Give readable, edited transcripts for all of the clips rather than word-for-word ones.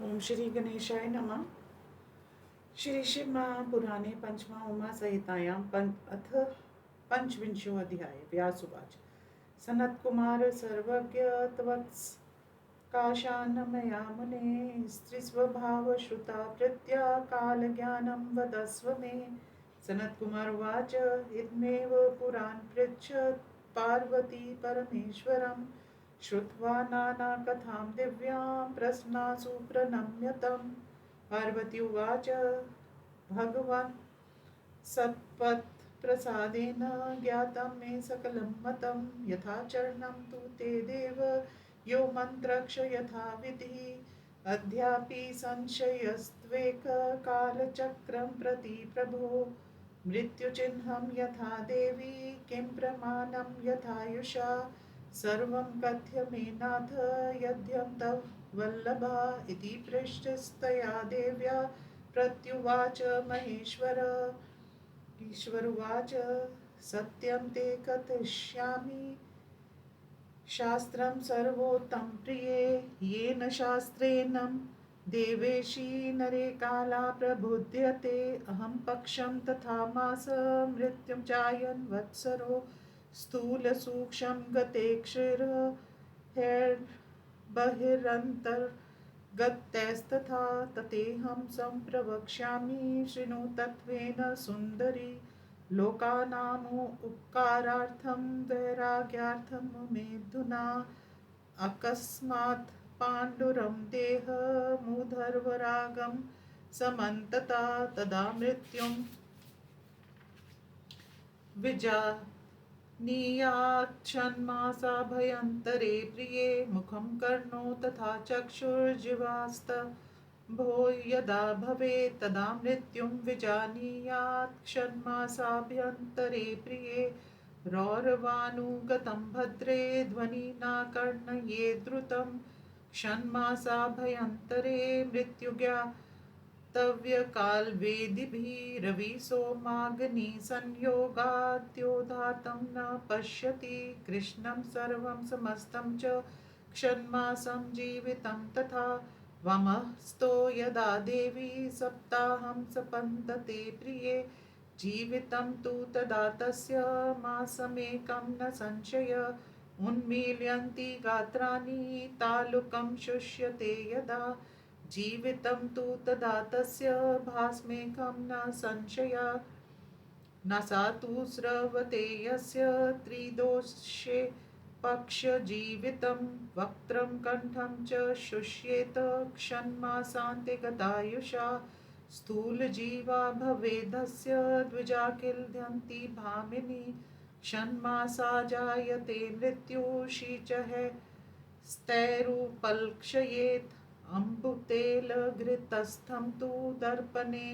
ओम श्री गणेशाय नमः। श्री शिव महापुराणे पंचमा उमा संहितायां अथ पंचविंशो अध्याय। व्यासुवाच सनत कुमार सर्वज्ञ त्वत्स काशान्नमया मुने स्त्रीस्वभाव श्रुता प्रीत्या कालज्ञानं वदस्व मे। सनत कुमार उवाच इदमेव पुराण पृच्छत् पार्वती परमेश्वरम् श्रुत्वा नानाकथां दिव्यां प्रश्नासु प्रणम्यतम्। पार्वती उवाच भगवन् सत्पत्प्रसादेन ज्ञातं मे सकलं मतं यथाचरणं तु ते देव यो मन्त्रक्ष यथाविधिः अद्यापि संशयस्त्वेक कालचक्रं प्रति प्रभो मृत्युचिह्नं यथा देवी किं प्रमाणं यथायुषा सर्वं कथ्य मे नाथ यद्यं तव वल्लभा इति पृष्टस्तया देव्या प्रत्युवाच महेश्वर। ईश्वरुवाच सत्यं ते कथयिष्यामि शास्त्रं सर्वोत्तम प्रिये येन शास्त्रेण देवेशी नरे काला प्रबुध्यते अहं पक्षं तथा मास मृत्युं चायन् वत्सरो स्थूल सूक्ष्म गते क्षीर बहिरन्तर्गतैस्तथा ततेऽहं सम्प्रवक्ष्यामि शृणु तत्त्वेन सुन्दरि लोकानाम् उपकारार्थं वैराग्यार्थं मेऽधुना अकस्मात् पाण्डुरं देहमुधर्वरागं समन्तता तदा मृत्युं विजानीयाच्छन्मासाभयन्तरे प्रिये मुखं कर्णो तथा चक्षुर्जिह्वास्तभो यदा भवेत् तदा मृत्युं विजानीयात् षण्मासाभ्यन्तरे प्रिये रौरवानुगतं भद्रे ध्वनिना कर्णये द्रुतं षण्मासाभ्यन्तरे मृत्युज्ञातव्यकालवेदिभिः रविसोमाग्निसंयोगाद्योदातं न पश्यति कृष्णं सर्वं समस्तं च षण्मासं जीवितं तथा वामस्थो यदा देवी सप्ताहं सपन्दते प्रिये जीवितं तु तदा तस्य मासमेकं न संशय उन्मील्यन्ति गात्राणि तालुकं शुष्यते यदा जीवितं तु तदा तस्य भास्मेकं न संशय न सा तु स्रवते यस्य त्रिदोषे पक्षजीवितं वक्त्रं कण्ठं च शुष्येत षण्मासान्ते गतायुषा स्थूलजीवा भवेदस्य द्विजा किल्यन्ति भामिनी षण्मासा जायते मृत्युः शीचः स्तैरुपलक्ष्येत् अम्बुतेलघृतस्थं तु दर्पणे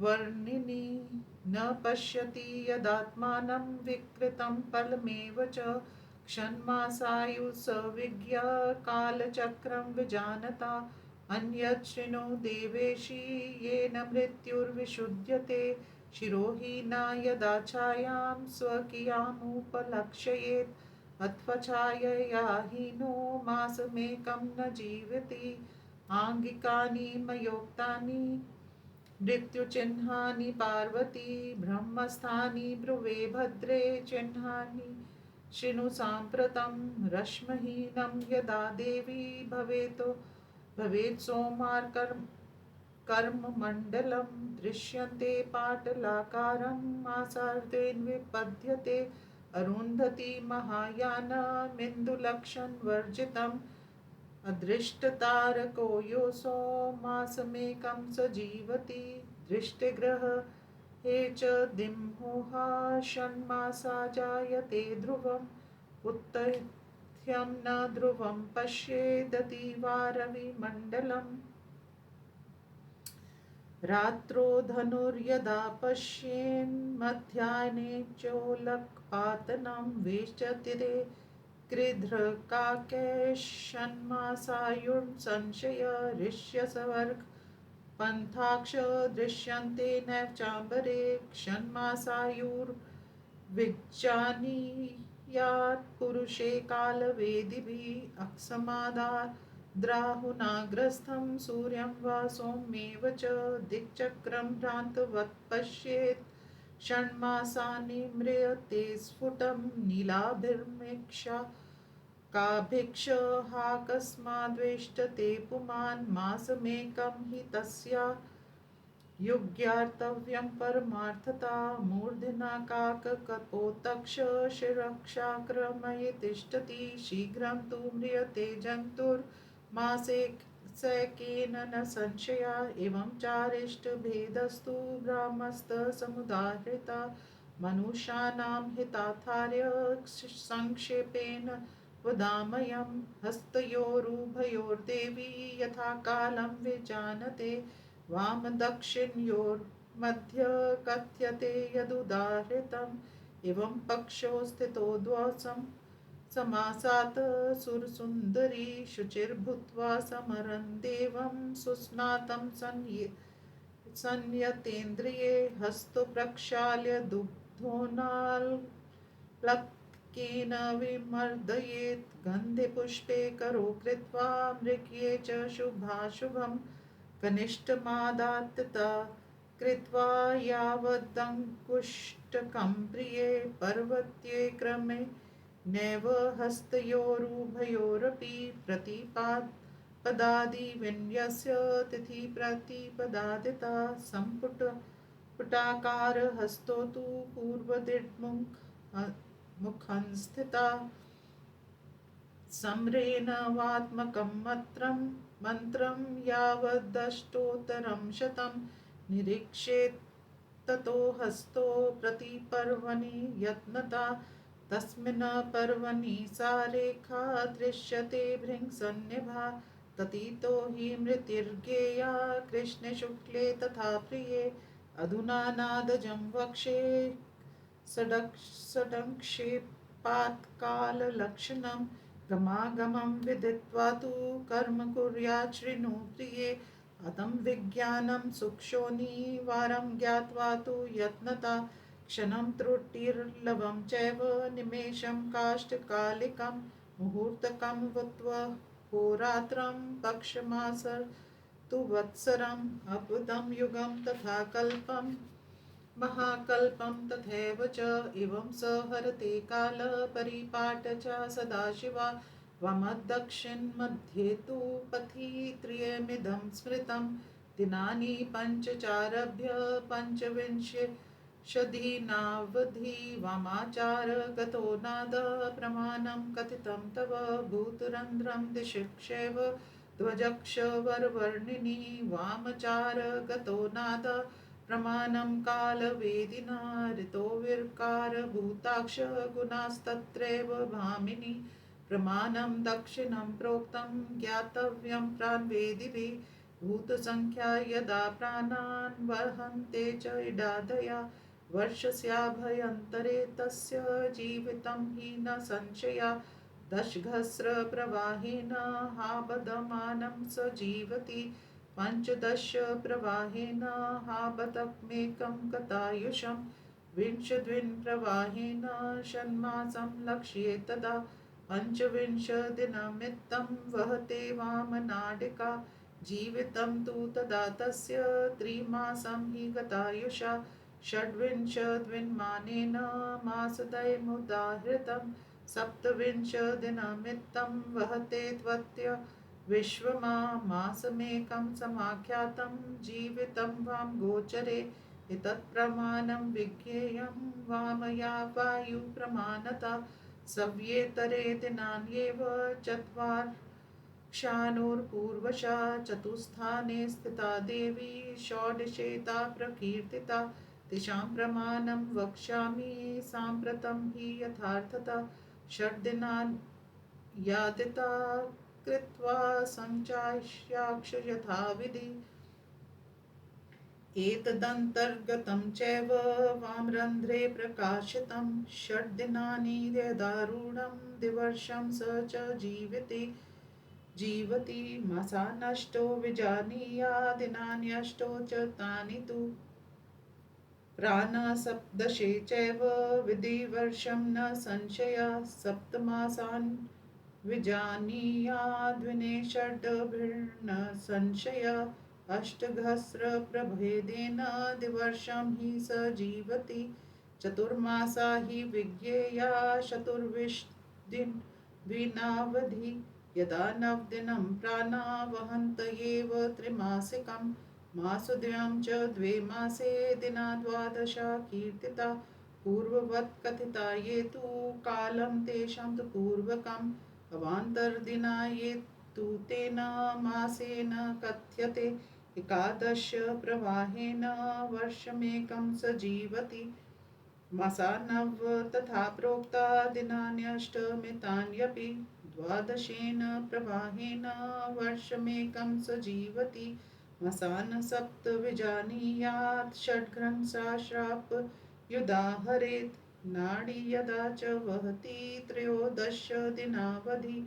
वर्णिनी न पश्यति यदात्मानं विकृतं फलमेव च षण्मासायुः सविज्ञा कालचक्रं विजानता अन्यत् शृणु देवेशी येन मृत्युर्विशुध्यते शिरोहीना यदा छायां स्वकीयामुपलक्ष्येत् अथवा हीनो मासमेकं न जीवति आङ्गिकानि मयोक्तानि मृत्युचिह्नानि पार्वती ब्रह्मस्थानि ब्रुवे भद्रे चिह्नानि शृणु साम्प्रतं रश्महीनं यदा देवी भवेत् कर्ममण्डलं दृश्यन्ते पाटलाकारं मासार्धेन विपद्यते अरुन्धती महायानमिन्दुलक्षणवर्जितम् अदृष्टतारको योऽसौ मासमेकं स जीवति दृष्टिग्रह हे च दिम्होहा षण्मासा जायते ध्रुवम् उत्तथ्यं न ध्रुवं पश्येदतिवारविमण्डलम् रात्रो धनुर्यदा पश्येन् मध्याह्ने चोलकपातनं वेष्टते कृध्रकाकेशन्मासायुर्संशय ऋष्यसवर्ग पन्थाक्ष दृश्यन्ते नैव चाम्बरे षण्मासायुर्विज्जानीयात् पुरुषे कालवेदिभिः अक्षमादा द्राहुनाग्रस्थं सूर्यं वा सौम्येव च दिक्चक्रं भ्रान्तवत् पश्येत् षण्मासानि म्रियते स्फुटं नीलाभिर्मीक्षा काभिक्ष हा कस्माद्वेष्टते पुमान् मासमेकं हि तस्या युग्यार्तव्यं परमार्थता मूर्ध्ना काककपोतक्ष शिरक्षाक्रमये तिष्ठति शीघ्रं तु म्रियते जन्तुर्मासे सैकेन न संशया एवं चारिष्टभेदस्तु ब्राह्मस्तसमुदाहृता मनुष्याणां हितार्थाय संक्षेपेण वदामयं हस्तयोरुभयोर्देवी यथा कालं विजानते वामदक्षिणयोर्मध्ये कथ्यते यदुदाहृतम् एवं पक्षो स्थितो द्वसं समासात् सुरसुन्दरी शुचिर्भूत्वा समरन् देवं सुस्नातं संयतेन्द्रिये हस्तो प्रक्षाल्य दुग्धोनाल्प्लकेन विमर्दयेत् गन्धे पुष्पे करो कृत्वा मृग्ये च शुभाशुभम् कनिष्ठमादात्तता कृत्वा यावदङ्कुष्टकं प्रिये पर्वत्ये क्रमे नैव हस्तयोरुभयोरपि प्रतिपदादिविन्यस्य तिथि प्रतिपदादिता सम्पुटाकार हस्तो तु पूर्वदिड्मुखंस्थिता सम्रेणवात्मकं मन्त्रं यावदष्टोत्तरं शतं निरीक्षेत् ततो हस्तो प्रतिपर्वणि यत्नता तस्मिन् पर्वणि सा रेखा दृश्यते भृङ्सन्निभा ततितो हि मृतिर्गेया कृष्णे शुक्ले तथा प्रिये अधुना नादजं वक्षे सडङ्क्षेपात्काललक्षणं गमागमं विदित्वा तु कर्म कुर्यात् शृणु प्रिये अतं विज्ञानं सुक्षोनिवारं ज्ञात्वा तु यत्नता क्षणं त्रुटिर्लभं चैव निमेषं काष्ठकालिकं मुहूर्तकं वत्वा होरात्रं पक्षमासर तु वत्सरम् अबुधं युगं तथा कल्पम् महाकल्पं तथैव च एवं स हरते कालपरिपाट च सदाशिवा वामदक्षिणमध्ये तु पथि त्र्यमिदं स्मृतं दिनानि पञ्चचारभ्य पञ्चविंशतिनावधि वामाचार गतो नाद प्रमाणं कथितं तव भूतरन्ध्रं दिशिक्षेव ध्वजक्षवरवर्णिनि वामचार गतो नाद प्रमाणं कालवेदिना ऋतो विर्कारभूताक्ष गुणास्तत्रैव भामिनि प्रमाणं दक्षिणं प्रोक्तं ज्ञातव्यं प्राणवेदिभिः भूतसंख्या यदा प्राणान् वहन्ते च इडादया वर्षस्याभयन्तरे तस्य जीवितं हि न संशया दशघस्रप्रवाहेन हाबधमानं स जीवति पञ्चदश प्रवाहेन हाबतमेकं गतायुषं विंशद्विन्प्रवाहेन षण्मासं लक्ष्ये तदा पञ्चविंशदिनमित्तं वहते वामनाडिका जीवितं तु तदा तस्य त्रिमासं हि गतायुषा षड्विंशद्विन्मानेन मासद्वयमुदाहृतं सप्तविंशदिनमित्तं वहते त्वत्य विश्वमा मासमेकं समाख्यातं जीवितं वां गोचरे एतत्प्रमाणं विज्ञेयं वामया वायुप्रमाणता सव्येतरे दिनान्येव चत्वारक्षानुर्पूर्वशा चतुस्थाने स्थिता देवी षोडशेता प्रकीर्तिता तेषां प्रमाणं वक्ष्यामि साम्प्रतं हि यथार्थता षड्दिनानि यादिता कृत्वा सञ्चाष्याक्ष यथाविधि एतदन्तर्गतं चैव वामरन्ध्रे प्रकाशितं षड्दिनानि यदारूढं दिवर्षं स च जीवति मासानष्टो विजानीया दिनान्यष्टो च तानि तु प्राणसप्तदशे चैव विधिवर्षं न संशया सप्तमासान् विजानीयाद्विने षड्भिर्न संशय अष्टघस्रप्रभेदेन दिवर्षं हि स जीवति चतुर्मासा हि विज्ञेया चतुर्विंशतिर्विनावधि यदा नवदिनं प्राणा वहन्त एव त्रिमासिकं मासद्वयं च द्वे मासे दिना द्वादशा कीर्तिता पूर्ववत् कथिता ये तु कालं तेषां तु पूर्वकम् अवान्तर्दिना ये तु तेन मासेन कथ्यते एकादश प्रवाहेन वर्षमेकं स जीवति मासानव तथा प्रोक्ता दिनान्यष्टमितान्यपि द्वादशेन प्रवाहेन वर्षमेकं स जीवति मसान सप्त विजानीयात् षड्घ्रंसाश्राप युदाहरेत् नाडी यदा च वहति त्रयोदश दिनावधि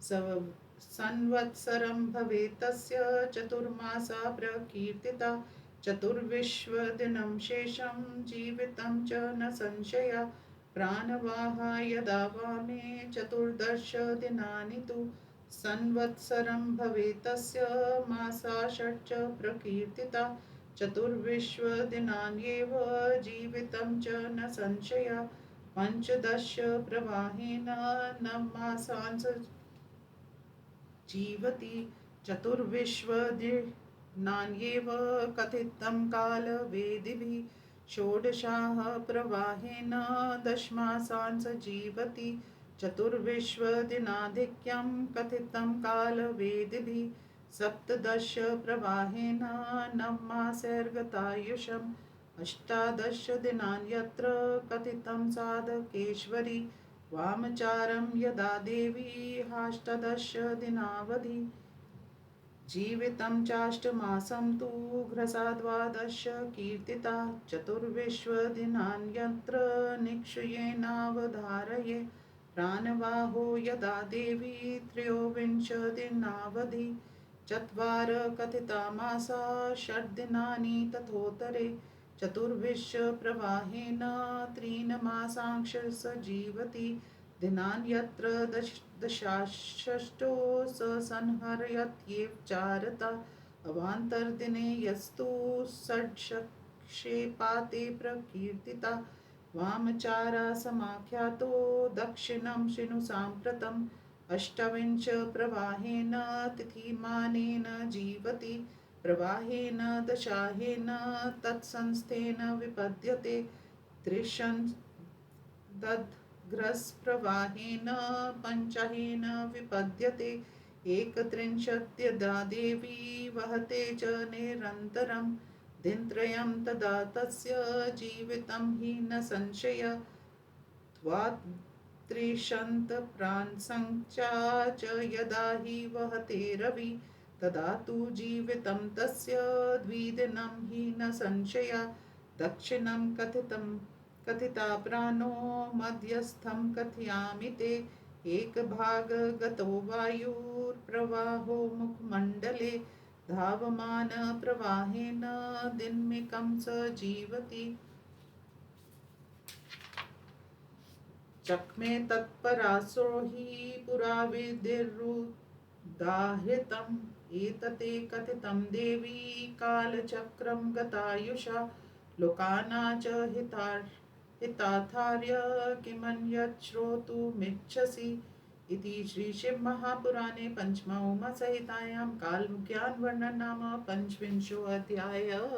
संवत्सरं भवेत् तस्य चतुर्मासा प्रकीर्तिता चतुर्विश्वदिनं शेषं जीवितं च न संशय प्राणवाहा यदा वामे चतुर्दश दिनानि तु संवत्सरं भवेत् तस्य मासा षट् च प्रकीर्तिता चतुर्विश्वदिनान्येव जीवितं च न संशय पञ्चदश प्रवाहेन नवमासान् स जीवति चतुर्विश्वदिनान्येव कथितं कालवेदिभिः षोडशाः प्रवाहेन दशमासान् स जीवति चतुर्विश्वदिनाधिक्यं कथितं कालवेदिभिः सप्तदश प्रवाहेन नवमासैर्गतायुषम् अष्टादश दिनान्यत्र कथितं साधकेश्वरी वामचारं यदा देवी हाष्टादश दिनावधि जीवितं चाष्टमासं तु घ्रसा द्वादश कीर्तिता चतुर्विश्वदिनान्यत्र निक्षयेनावधारये प्राणवाहो यदा देवी त्रयोविंशदिनावधि चत्वार कथिता मासा षड्दिनानि तथोत्तरे चतुर्विश्वप्रवाहेन त्रीन् मासांश स जीवति दिनान्यत्र दशाष्टो स संहरयत्येव चारता अवान्तर्दिने यस्तु षड्क्षेपाते प्रकीर्तिता वामचारा समाख्यातो दक्षिणं शिनु साम्प्रतम् अष्टविंश प्रवाहेन तिथिमानेन जीवति प्रवाहेन दशाहेन तत्संस्थेन विपद्यते त्रिशतद्घ्रस्प्रवाहेन पञ्चहेन विपद्यते एकत्रिंशत्यदा देवी वहते च निरन्तरं दिनत्रयं तदा तस्य जीवितं हि न संशय त्रिशन्तप्राणसंख्या च यदा हि वहते रवि तदा तु जीवितं तस्य द्विदिनं हि न संशय दक्षिणं कथिता प्राणो मध्यस्थं कथयामि ते एकभागगतो वायुर्प्रवाहो मुखमण्डले धावमान प्रवाहेन दिनमिकं स जीवति चक्मे तत्परासो हि पुरा विधिरुदाहृतम् एतते कथितं देवी कालचक्रं गतायुषा लोकाना च हितार्थार्य किमन्यत् श्रोतुमिच्छसि इति श्रीशिवमहापुराणे पंचमसंहितायां कालज्ञानवर्णनं नाम पंचविंशोऽध्यायः।